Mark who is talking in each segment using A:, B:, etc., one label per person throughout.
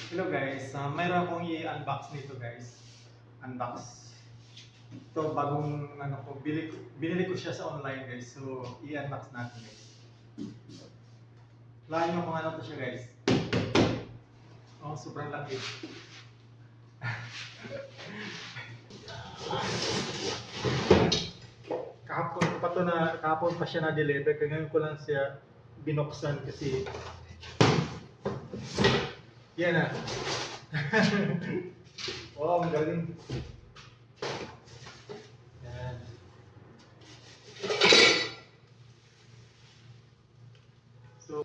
A: Hello guys, mayroon akong i-unbox nito guys. Unbox. Ito bagong binili ko siya sa online guys. So i-unbox natin guys. Lahat nyo kung ano to siya guys. Oh, sobrang laki. Kahapon pa siya na-deliver. Kaya ngayon ko lang siya binuksan kasi yan na. Wow, ang galing. Yan. So,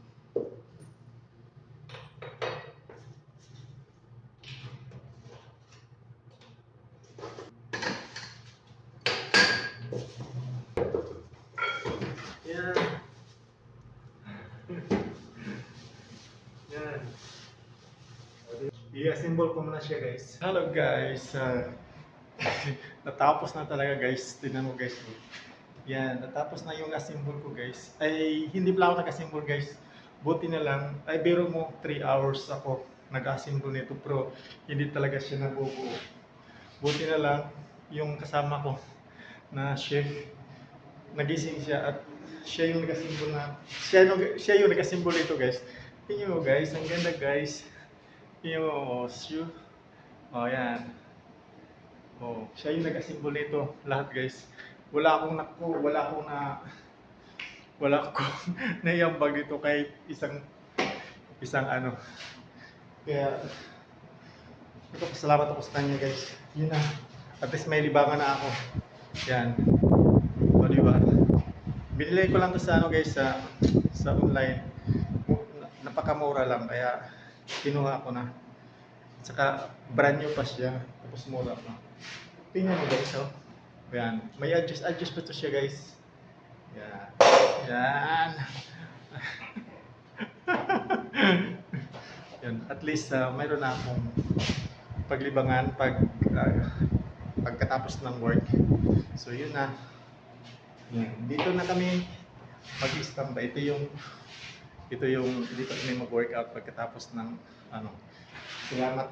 A: yan. Yan. I-assemble ko muna siya guys. Hello guys. Natapos na talaga guys. Tingnan mo guys. Yan, natapos na yung assemble ko guys. Ay, hindi pala ako nag-assemble guys. Buti na lang. Ay, biro mo 3 hours ako nag-assemble nito. Pero hindi talaga siya nabubuo. Buti na lang yung kasama ko na chef. Nagising siya at siya yung nag-assemble na. Siya yung nag-assemble nito guys. Tingnan mo guys, ang ganda guys. Yung shoe. Oh, yan. Oh, siya yung nag-assemble nito lahat guys. Wala akong naiambag dito kahit isang ano. Kaya ito, pasalamat ako sa kanya guys. Yun na. At least may libangan na ako. Yan. O diba? Binili ko lang to sa ano guys sa online. Napakamura lang kaya kinuha ko na. Saka brand new pa siya. Tapos mura pa. Tingnan mo guys, oh. Yan. May adjust pa to siya guys. Yan. Yan. Yan. At least mayroon na akong paglibangan pagkatapos ng work. So yun na. Yan. Dito na kami mag-standby. Ito yung dito kami mag-workout pagkatapos ng ano. Salamat.